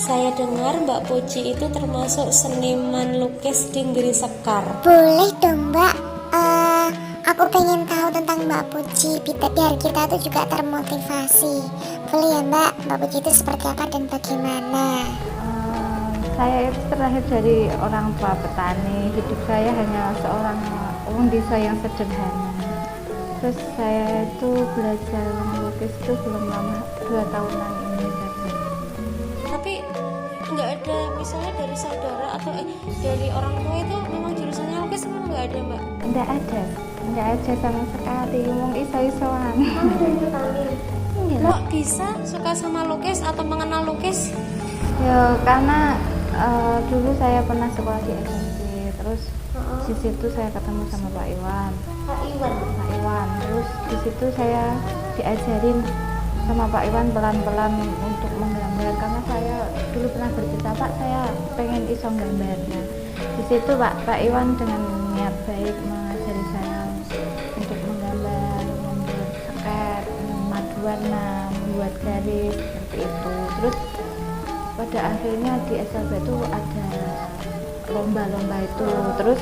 Saya dengar Mbak Puji itu termasuk seniman lukis di Negeri Sekar. Boleh dong Mbak, aku pengen tahu tentang Mbak Puji biar kita tuh juga termotivasi. Boleh ya Mbak Puji itu seperti apa dan bagaimana? Saya itu terlahir dari orang tua petani. Hidup saya hanya seorang orang desa yang sederhana. Terus saya itu belajar melukis itu belum lama, 2 tahunan ini saja. Tapi nggak ada misalnya dari saudara atau dari orang tua itu memang jurusannya lukis, memang nggak ada Mbak? Nggak ada sama sekali. Ngomong iso-isoan. Kok bisa suka sama lukis atau mengenal lukis? Ya karena dulu saya pernah sekolah di SMP, terus di situ saya ketemu sama Pak Iwan. Terus di situ saya diajarin sama Pak Iwan pelan-pelan untuk menggambar, karena saya dulu pernah bercerita, Pak saya pengen iso gambar. Nah, di situ Pak Iwan dengan niat baik mengajari saya untuk menggambar, membuat sket, memaduan warna, membuat garis seperti itu. Terus pada akhirnya di SLB itu ada lomba-lomba itu, terus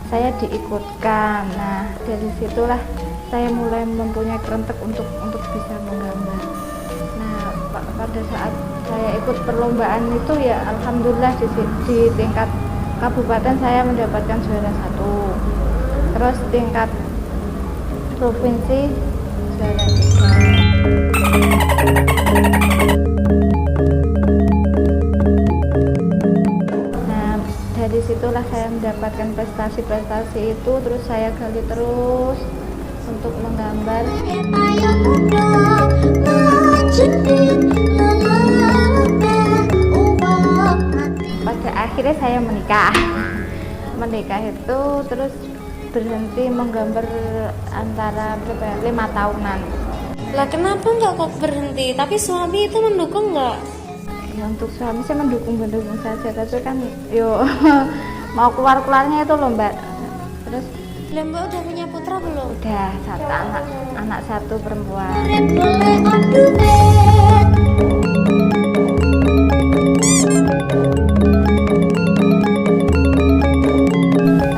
saya diikutkan. Nah dari situlah saya mulai mempunyai kerentek untuk bisa menggambar. Nah pada saat saya ikut perlombaan itu ya alhamdulillah di tingkat kabupaten saya mendapatkan juara 1, terus tingkat provinsi juara 3. Dari situlah saya mendapatkan prestasi-prestasi itu, terus saya gali terus untuk menggambar. Pada akhirnya saya menikah itu terus berhenti menggambar antara 5 tahunan. Lah kenapa nggak kok berhenti? Tapi suami itu mendukung nggak? Ya untuk suami saya mendukung saja, tapi kan yo mau keluarnya itu loh Mbak. Terus Mbak udah punya putra belum? udah satu anak 1 perempuan.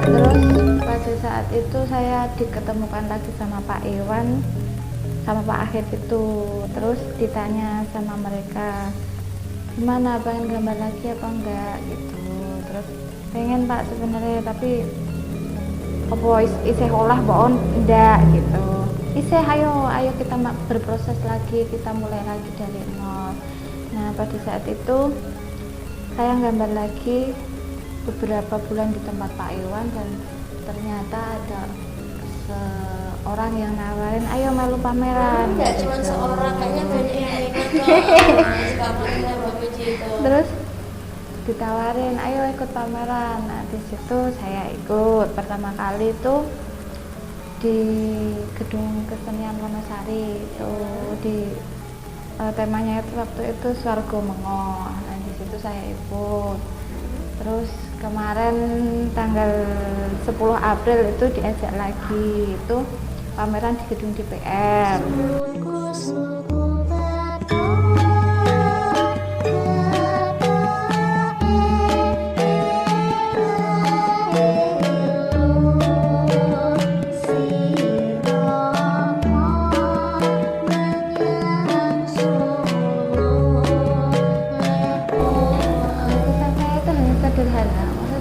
Terus pada saat itu saya diketemukan lagi sama Pak Iwan sama Pak Akhir itu, terus ditanya sama mereka, gimana pengen gambar lagi apa enggak gitu. Terus pengen Pak sebenarnya, tapi apa isih olah boon enggak gitu. Isih ayo kita berproses lagi, kita mulai lagi dari nol. Nah pada saat itu saya gambar lagi beberapa bulan di tempat Pak Iwan, dan ternyata ada orang yang nawarin ayo melu pameran. Enggak cuma seorang, kayaknya banyak yang minat. Terus ditawarin ayo ikut pameran. Nah di situ saya ikut pertama kali itu di Gedung Kesenian Wonosari itu, di temanya itu waktu itu Swargo Mengo. Nah di situ saya ikut. Terus kemarin tanggal 10 April itu diajak lagi itu pameran di gedung DPR.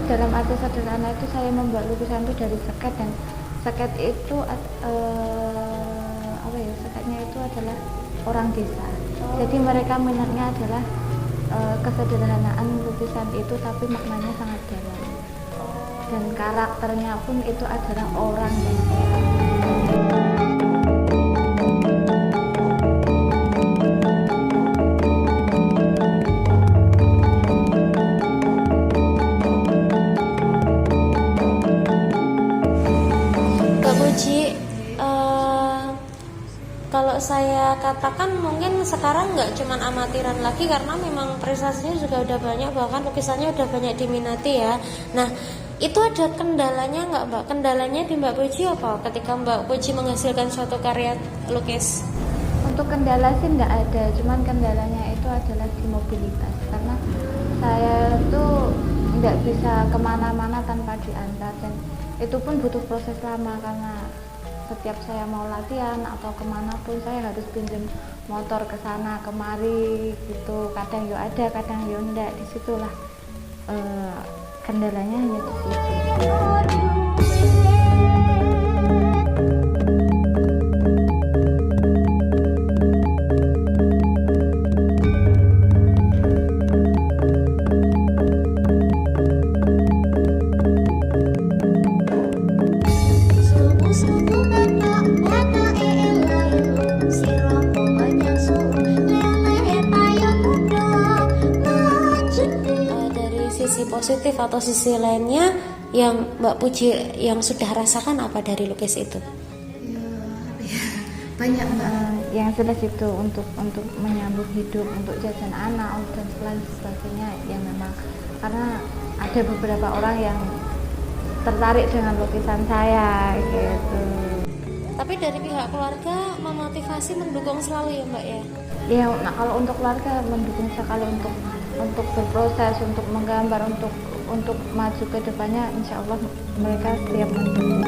Dalam arti sederhana itu saya membuat lukisan itu dari sket, dan sket itu seketnya itu adalah orang desa. Jadi mereka minatnya adalah kesederhanaan lukisan itu, tapi maknanya sangat dalam, dan karakternya pun itu adalah orang desa. Kalau saya katakan mungkin sekarang nggak cuman amatiran lagi, karena memang prestasinya juga udah banyak, bahkan lukisannya udah banyak diminati ya. Nah itu ada kendalanya nggak Mbak? Kendalanya di Mbak Puji apa ketika Mbak Puji menghasilkan suatu karya lukis? Untuk kendala sih nggak ada, cuman kendalanya itu itu adalah di mobilitas, karena saya tuh nggak bisa kemana-mana tanpa diantar, dan itu pun butuh proses lama karena setiap saya mau latihan atau kemana pun saya harus pinjam motor ke sana kemari gitu, kadang yo ada kadang yo enggak. Disitulah kendalanya hanya di situ. Sisi positif atau sisi lainnya yang Mbak Puji yang sudah rasakan apa dari lukis itu? Banyak yang jelas itu untuk menyambung hidup, untuk jajan anak dan lain sebagainya, yang memang karena ada beberapa orang yang tertarik dengan lukisan saya gitu. Tapi dari pihak keluarga memotivasi, mendukung selalu ya Mbak ya? Ya, nah kalau untuk keluarga mendukung sekali untuk berproses, untuk menggambar, untuk maju ke depannya, insya Allah mereka siap mendukung.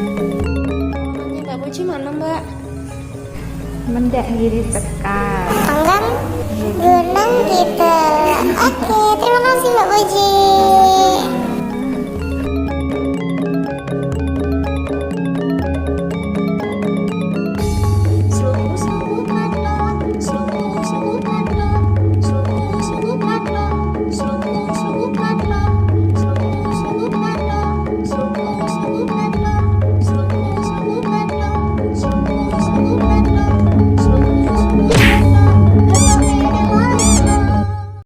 Namanya Mbak Puji mana Mbak? Mendak diri sekali. Gunung gitu. Oke, terima kasih Mbak Puji.